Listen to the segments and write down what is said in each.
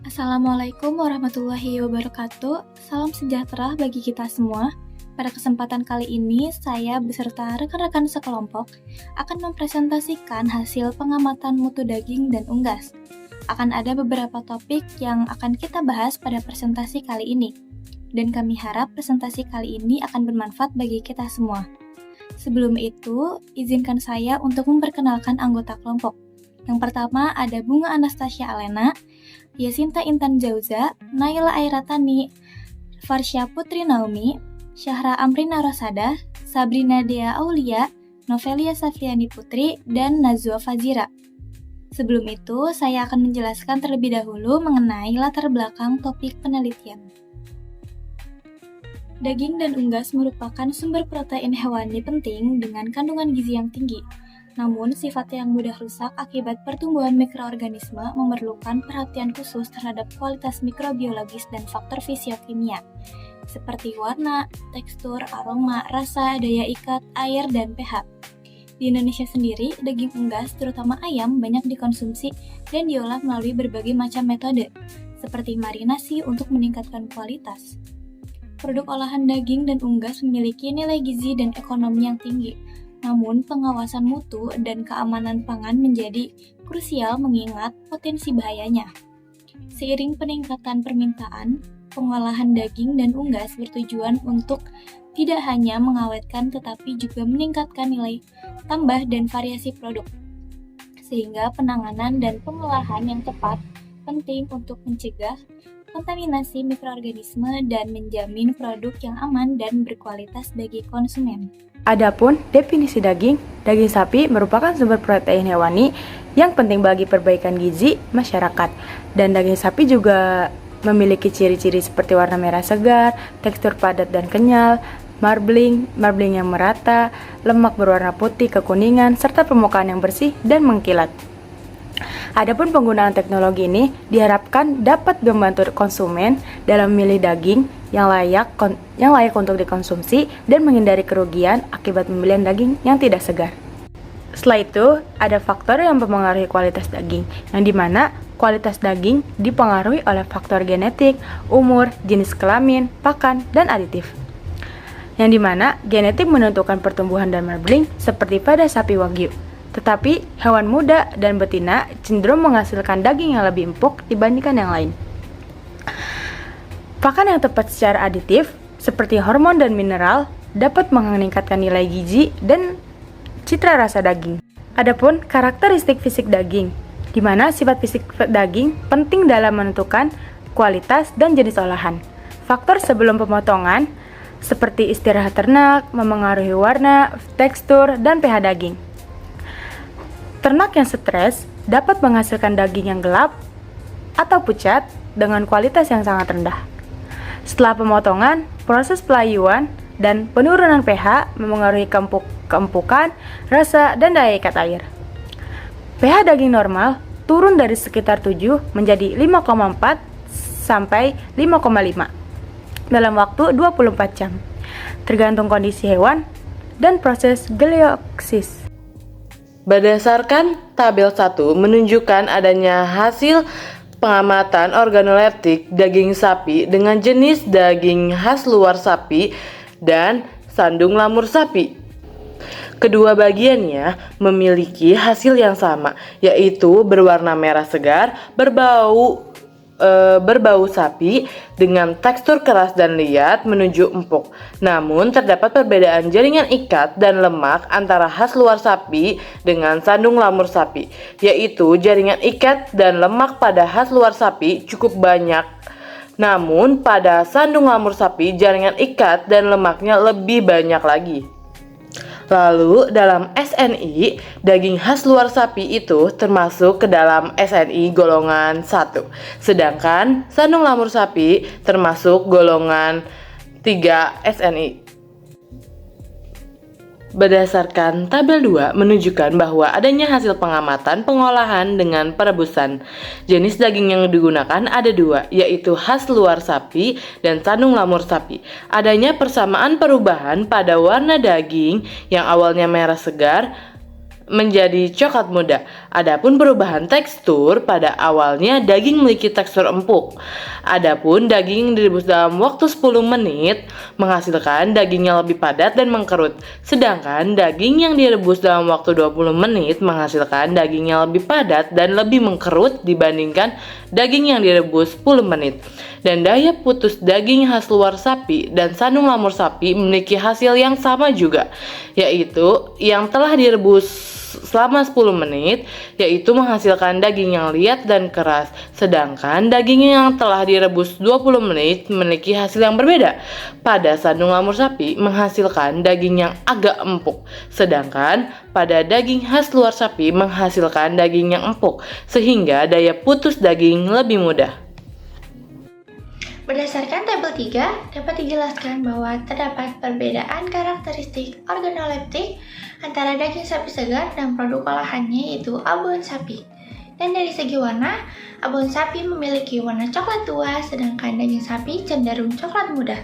Assalamualaikum warahmatullahi wabarakatuh. Salam sejahtera bagi kita semua. Pada kesempatan kali ini, saya beserta rekan-rekan sekelompok akan mempresentasikan hasil pengamatan mutu daging dan unggas. Akan ada beberapa topik yang akan kita bahas pada presentasi kali ini. Dan kami harap presentasi kali ini akan bermanfaat bagi kita semua. Sebelum itu, izinkan saya untuk memperkenalkan anggota kelompok. Yang pertama ada Bunga Anastasia Alena, Yasinta Intan Jauza, Naila Airatani, Farsya Putri Naomi, Syahra Amrina Rosada, Sabrina Dea Aulia, Novelia Safriani Putri, dan Nazwa Fazira. Sebelum itu, saya akan menjelaskan terlebih dahulu mengenai latar belakang topik penelitian. Daging dan unggas merupakan sumber protein hewani penting dengan kandungan gizi yang tinggi. Namun, sifatnya yang mudah rusak akibat pertumbuhan mikroorganisme memerlukan perhatian khusus terhadap kualitas mikrobiologis dan faktor fisiokimia, seperti warna, tekstur, aroma, rasa, daya ikat, air, dan pH. Di Indonesia sendiri, daging unggas, terutama ayam, banyak dikonsumsi dan diolah melalui berbagai macam metode, seperti marinasi untuk meningkatkan kualitas. Produk olahan daging dan unggas memiliki nilai gizi dan ekonomi yang tinggi. Namun, pengawasan mutu dan keamanan pangan menjadi krusial mengingat potensi bahayanya. Seiring peningkatan permintaan, pengolahan daging dan unggas bertujuan untuk tidak hanya mengawetkan tetapi juga meningkatkan nilai tambah dan variasi produk. Sehingga penanganan dan pengolahan yang tepat penting untuk mencegah kontaminasi mikroorganisme dan menjamin produk yang aman dan berkualitas bagi konsumen. Adapun definisi daging sapi merupakan sumber protein hewani yang penting bagi perbaikan gizi masyarakat. Dan daging sapi juga memiliki ciri-ciri seperti warna merah segar, tekstur padat dan kenyal, marbling yang merata, lemak berwarna putih kekuningan, serta permukaan yang bersih dan mengkilat. Adapun penggunaan teknologi ini diharapkan dapat membantu konsumen dalam memilih daging yang layak untuk dikonsumsi dan menghindari kerugian akibat pembelian daging yang tidak segar. Setelah itu, ada faktor yang mempengaruhi kualitas daging, yang dimana kualitas daging dipengaruhi oleh faktor genetik, umur, jenis kelamin, pakan, dan aditif. Yang dimana genetik menentukan pertumbuhan dan marbling seperti pada sapi wagyu. Tetapi, hewan muda dan betina cenderung menghasilkan daging yang lebih empuk dibandingkan yang lain. Pakan yang tepat secara aditif, seperti hormon dan mineral, dapat meningkatkan nilai gizi dan citra rasa daging. Adapun karakteristik fisik daging, di mana sifat fisik daging penting dalam menentukan kualitas dan jenis olahan. Faktor sebelum pemotongan, seperti istirahat ternak, memengaruhi warna, tekstur, dan pH daging. Ternak yang stres dapat menghasilkan daging yang gelap atau pucat dengan kualitas yang sangat rendah. Setelah pemotongan, proses pelayuan dan penurunan pH memengaruhi keempukan, rasa, dan daya ikat air. pH daging normal turun dari sekitar 7 menjadi 5,4 sampai 5,5 dalam waktu 24 jam, tergantung kondisi hewan dan proses geleoksis. Berdasarkan tabel 1 menunjukkan adanya hasil pengamatan organoleptik daging sapi dengan jenis daging khas luar sapi dan sandung lamur sapi. Kedua bagiannya memiliki hasil yang sama, yaitu berwarna merah segar, berbau sapi dengan tekstur keras dan liat menuju empuk. Namun terdapat perbedaan jaringan ikat dan lemak antara khas luar sapi dengan sandung lamur sapi, yaitu jaringan ikat dan lemak pada khas luar sapi cukup banyak. Namun pada sandung lamur sapi jaringan ikat dan lemaknya lebih banyak lagi. Lalu dalam SNI, daging khas luar sapi itu termasuk ke dalam SNI golongan 1, sedangkan sandung lamur sapi termasuk golongan 3 SNI. Berdasarkan tabel 2 menunjukkan bahwa adanya hasil pengamatan pengolahan dengan perebusan. Jenis daging yang digunakan ada 2, yaitu khas luar sapi dan sandung lamur sapi. Adanya persamaan perubahan pada warna daging yang awalnya merah segar menjadi coklat muda. Adapun perubahan tekstur, pada awalnya daging memiliki tekstur empuk. Adapun daging yang direbus dalam waktu 10 menit menghasilkan dagingnya lebih padat dan mengkerut. Sedangkan daging yang direbus dalam waktu 20 menit menghasilkan dagingnya lebih padat dan lebih mengkerut dibandingkan daging yang direbus 10 menit. Dan daya putus daging khas luar sapi dan sandung lamur sapi memiliki hasil yang sama juga, yaitu yang telah direbus selama 10 menit, yaitu menghasilkan daging yang liat dan keras. Sedangkan daging yang telah direbus 20 menit memiliki hasil yang berbeda. Pada sandung lamur sapi menghasilkan daging yang agak empuk, sedangkan pada daging khas luar sapi menghasilkan daging yang empuk, sehingga daya putus daging lebih mudah. Berdasarkan tabel 3, dapat dijelaskan bahwa terdapat perbedaan karakteristik organoleptik antara daging sapi segar dan produk olahannya yaitu abon sapi. Dan dari segi warna, abon sapi memiliki warna coklat tua, sedangkan daging sapi cenderung coklat muda.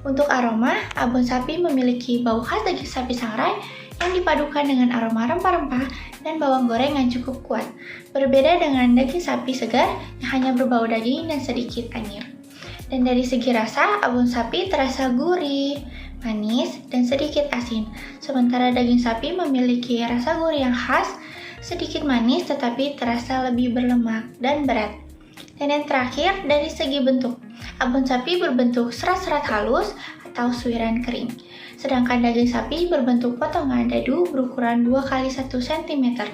Untuk aroma, abon sapi memiliki bau khas daging sapi sangrai yang dipadukan dengan aroma rempah-rempah dan bawang goreng yang cukup kuat. Berbeda dengan daging sapi segar yang hanya berbau daging dan sedikit anyir. Dan dari segi rasa, abon sapi terasa gurih, manis, dan sedikit asin. Sementara daging sapi memiliki rasa gurih yang khas, sedikit manis tetapi terasa lebih berlemak dan berat. Dan yang terakhir, dari segi bentuk, abon sapi berbentuk serat-serat halus atau suiran kering. Sedangkan daging sapi berbentuk potongan dadu berukuran 2 x 1 cm.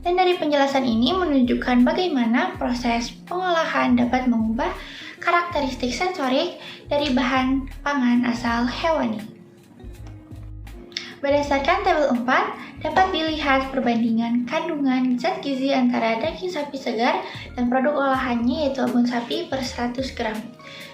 Dan dari penjelasan ini menunjukkan bagaimana proses pengolahan dapat mengubah karakteristik sensorik dari bahan pangan asal hewani. Berdasarkan tabel 4, dapat dilihat perbandingan kandungan zat gizi antara daging sapi segar dan produk olahannya yaitu abon sapi per 100 gram.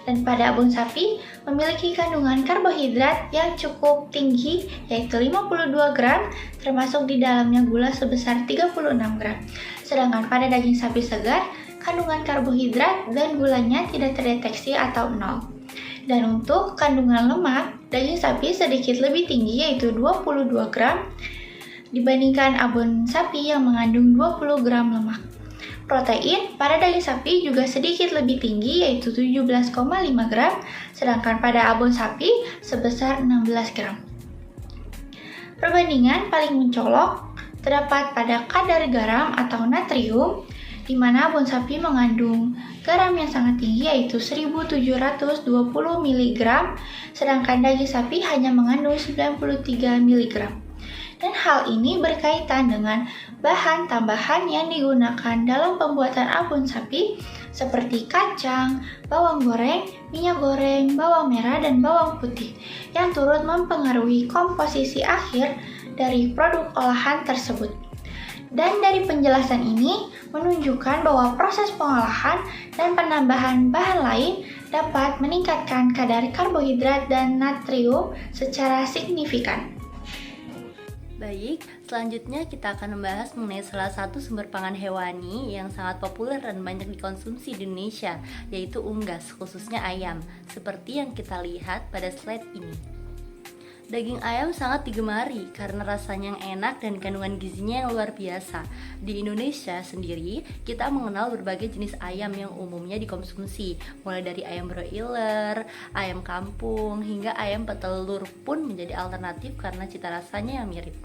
Dan pada abon sapi memiliki kandungan karbohidrat yang cukup tinggi yaitu 52 gram, termasuk di dalamnya gula sebesar 36 gram. Sedangkan pada daging sapi segar, kandungan karbohidrat dan gulanya tidak terdeteksi atau 0. Dan untuk kandungan lemak, daging sapi sedikit lebih tinggi yaitu 22 gram dibandingkan abon sapi yang mengandung 20 gram lemak. Protein pada daging sapi juga sedikit lebih tinggi yaitu 17,5 gram, sedangkan pada abon sapi sebesar 16 gram. Perbandingan paling mencolok terdapat pada kadar garam atau natrium, di mana abon sapi mengandung garam yang sangat tinggi yaitu 1720 mg, sedangkan daging sapi hanya mengandung 93 mg. Dan hal ini berkaitan dengan bahan tambahan yang digunakan dalam pembuatan abon sapi seperti kacang, bawang goreng, minyak goreng, bawang merah, dan bawang putih yang turut mempengaruhi komposisi akhir dari produk olahan tersebut. Dan dari penjelasan ini menunjukkan bahwa proses pengolahan dan penambahan bahan lain dapat meningkatkan kadar karbohidrat dan natrium secara signifikan. Baik, selanjutnya kita akan membahas mengenai salah satu sumber pangan hewani yang sangat populer dan banyak dikonsumsi di Indonesia, yaitu unggas, khususnya ayam, seperti yang kita lihat pada slide ini. Daging ayam sangat digemari karena rasanya yang enak dan kandungan gizinya yang luar biasa. Di Indonesia sendiri, kita mengenal berbagai jenis ayam yang umumnya dikonsumsi, mulai dari ayam broiler, ayam kampung, hingga ayam petelur pun menjadi alternatif karena cita rasanya yang mirip.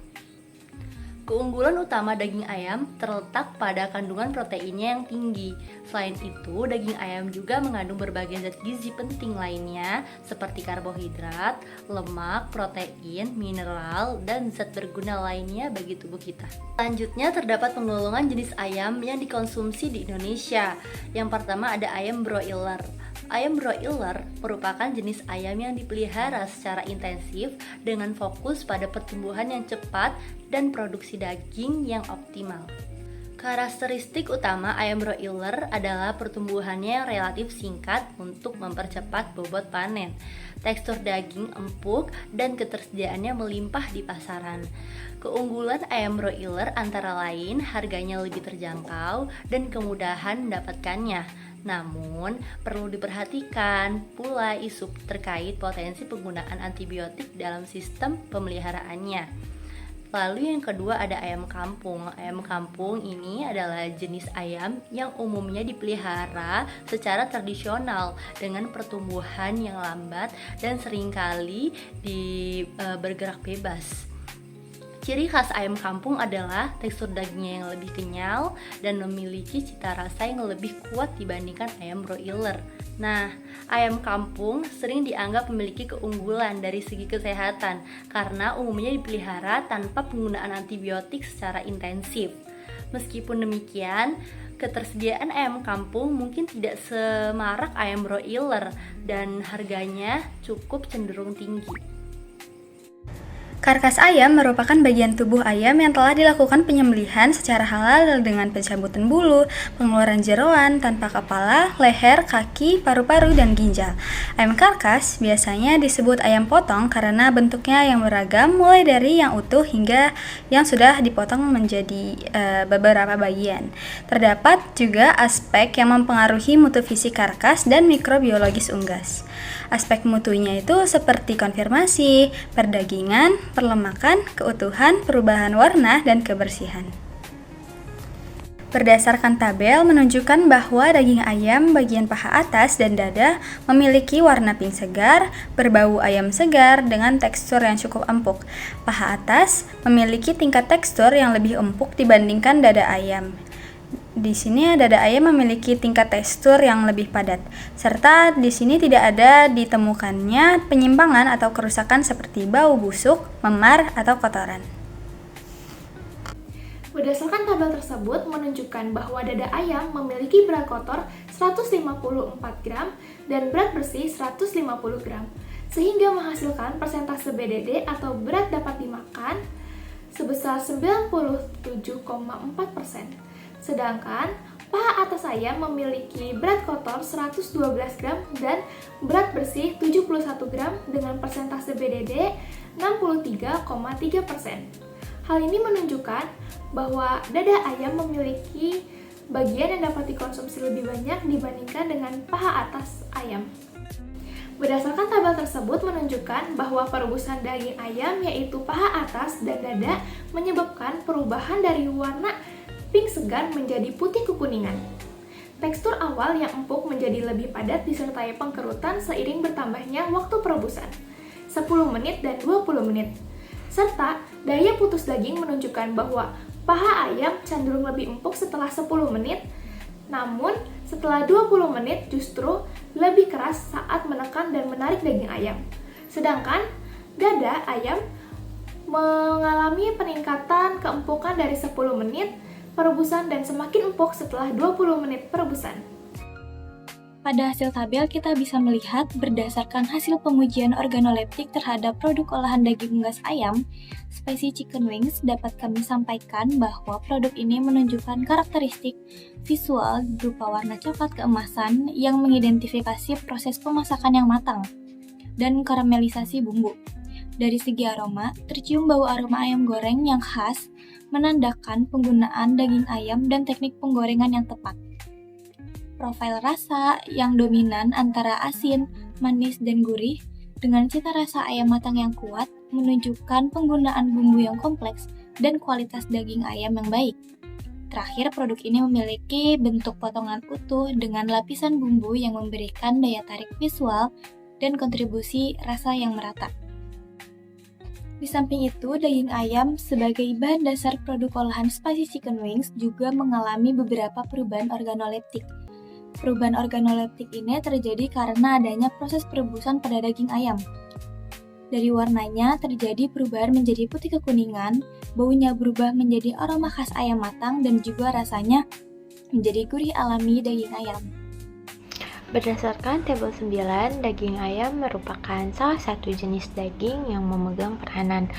Keunggulan utama daging ayam terletak pada kandungan proteinnya yang tinggi. Selain itu, daging ayam juga mengandung berbagai zat gizi penting lainnya seperti karbohidrat, lemak, protein, mineral, dan zat berguna lainnya bagi tubuh kita. Selanjutnya terdapat penggolongan jenis ayam yang dikonsumsi di Indonesia. Yang pertama ada ayam broiler. Ayam broiler merupakan jenis ayam yang dipelihara secara intensif dengan fokus pada pertumbuhan yang cepat dan produksi daging yang optimal. Karakteristik utama ayam broiler adalah pertumbuhannya yang relatif singkat untuk mempercepat bobot panen. Tekstur daging empuk dan ketersediaannya melimpah di pasaran. Keunggulan ayam broiler antara lain harganya lebih terjangkau dan kemudahan mendapatkannya. Namun, perlu diperhatikan pula isu terkait potensi penggunaan antibiotik dalam sistem pemeliharaannya. Lalu yang kedua ada ayam kampung. Ayam kampung ini adalah jenis ayam yang umumnya dipelihara secara tradisional dengan pertumbuhan yang lambat dan seringkali bergerak bebas. Ciri khas ayam kampung adalah tekstur dagingnya yang lebih kenyal dan memiliki cita rasa yang lebih kuat dibandingkan ayam broiler. Nah, ayam kampung sering dianggap memiliki keunggulan dari segi kesehatan karena umumnya dipelihara tanpa penggunaan antibiotik secara intensif. Meskipun demikian, ketersediaan ayam kampung mungkin tidak semarak ayam broiler dan harganya cukup cenderung tinggi. Karkas ayam merupakan bagian tubuh ayam yang telah dilakukan penyembelihan secara halal dengan pencabutan bulu, pengeluaran jeroan tanpa kepala, leher, kaki, paru-paru, dan ginjal. Ayam karkas biasanya disebut ayam potong karena bentuknya yang beragam, mulai dari yang utuh hingga yang sudah dipotong menjadi beberapa bagian. Terdapat juga aspek yang mempengaruhi mutu fisik karkas dan mikrobiologis unggas. Aspek mutunya itu seperti konfirmasi, perdagingan, perlemakan, keutuhan, perubahan warna, dan kebersihan. Berdasarkan tabel menunjukkan bahwa daging ayam bagian paha atas dan dada memiliki warna pink segar, berbau ayam segar dengan tekstur yang cukup empuk. Paha atas memiliki tingkat tekstur yang lebih empuk dibandingkan dada ayam. Di sini dada ayam memiliki tingkat tekstur yang lebih padat, serta di sini tidak ada ditemukannya penyimpangan atau kerusakan seperti bau busuk, memar, atau kotoran. Berdasarkan tabel tersebut menunjukkan bahwa dada ayam memiliki berat kotor 154 gram dan berat bersih 150 gram, sehingga menghasilkan persentase BDD atau berat dapat dimakan sebesar 97,4%. Sedangkan paha atas ayam memiliki berat kotor 112 gram dan berat bersih 71 gram dengan persentase BDD 63,3%. Hal ini menunjukkan bahwa dada ayam memiliki bagian yang dapat dikonsumsi lebih banyak dibandingkan dengan paha atas ayam. Berdasarkan tabel tersebut menunjukkan bahwa perebusan daging ayam yaitu paha atas dan dada menyebabkan perubahan dari warna pink segar menjadi putih kekuningan. Tekstur awal yang empuk menjadi lebih padat disertai pengkerutan seiring bertambahnya waktu perebusan, 10 menit dan 20 menit. Serta daya putus daging menunjukkan bahwa paha ayam cenderung lebih empuk setelah 10 menit, namun setelah 20 menit justru lebih keras saat menekan dan menarik daging ayam. Sedangkan dada ayam mengalami peningkatan keempukan dari 10 menit perebusan dan semakin empuk setelah 20 menit perebusan. Pada hasil tabel kita bisa melihat berdasarkan hasil pengujian organoleptik terhadap produk olahan daging unggas ayam, Spicy Chicken Wings dapat kami sampaikan bahwa produk ini menunjukkan karakteristik visual berupa warna coklat keemasan yang mengidentifikasi proses pemasakan yang matang dan karamelisasi bumbu. Dari segi aroma, tercium bau aroma ayam goreng yang khas, menandakan penggunaan daging ayam dan teknik penggorengan yang tepat. Profil rasa yang dominan antara asin, manis, dan gurih dengan cita rasa ayam matang yang kuat menunjukkan penggunaan bumbu yang kompleks dan kualitas daging ayam yang baik. Terakhir, produk ini memiliki bentuk potongan utuh dengan lapisan bumbu yang memberikan daya tarik visual dan kontribusi rasa yang merata. Di samping itu, daging ayam sebagai bahan dasar produk olahan Spicy Chicken Wings juga mengalami beberapa perubahan organoleptik. Perubahan organoleptik ini terjadi karena adanya proses perebusan pada daging ayam. Dari warnanya terjadi perubahan menjadi putih kekuningan, baunya berubah menjadi aroma khas ayam matang, dan juga rasanya menjadi gurih alami daging ayam. Berdasarkan tabel 9, daging ayam merupakan salah satu jenis daging yang memegang peranan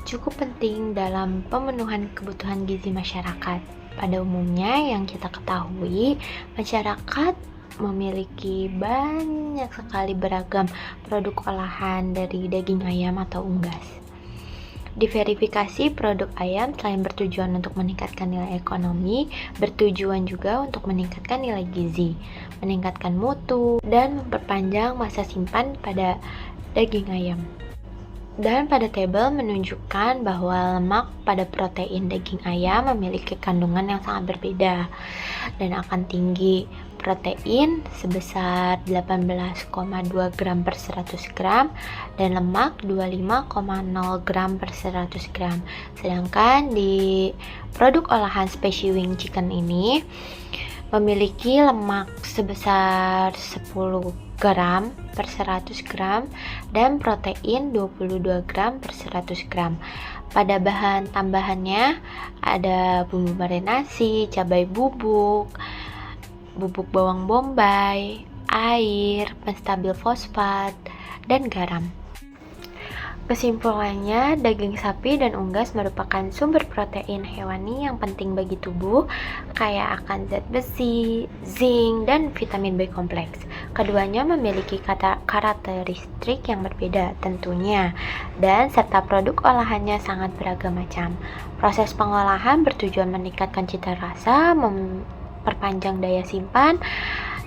cukup penting dalam pemenuhan kebutuhan gizi masyarakat. Pada umumnya yang kita ketahui, masyarakat memiliki banyak sekali beragam produk olahan dari daging ayam atau unggas. Diverifikasi produk ayam selain bertujuan untuk meningkatkan nilai ekonomi, bertujuan juga untuk meningkatkan nilai gizi, meningkatkan mutu, dan memperpanjang masa simpan pada daging ayam. Dan pada tabel menunjukkan bahwa lemak pada protein daging ayam memiliki kandungan yang sangat berbeda dan akan tinggi. Protein sebesar 18,2 gram per 100 gram dan lemak 25,0 gram per 100 gram. Sedangkan di produk olahan Spicy Wing Chicken ini memiliki lemak sebesar 10 gram per 100 gram dan protein 22 gram per 100 gram. Pada bahan tambahannya ada bumbu marinasi, cabai bubuk, bubuk bawang bombay, air, penstabil fosfat, dan garam. Kesimpulannya, daging sapi dan unggas merupakan sumber protein hewani yang penting bagi tubuh, kaya akan zat besi, zinc, dan vitamin B kompleks. Keduanya memiliki karakteristik yang berbeda tentunya, dan serta produk olahannya sangat beragam macam. Proses pengolahan bertujuan meningkatkan cita rasa, memperpanjang daya simpan,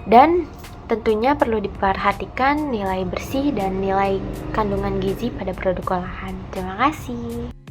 dan tentunya perlu diperhatikan nilai bersih dan nilai kandungan gizi pada produk olahan. Terima kasih.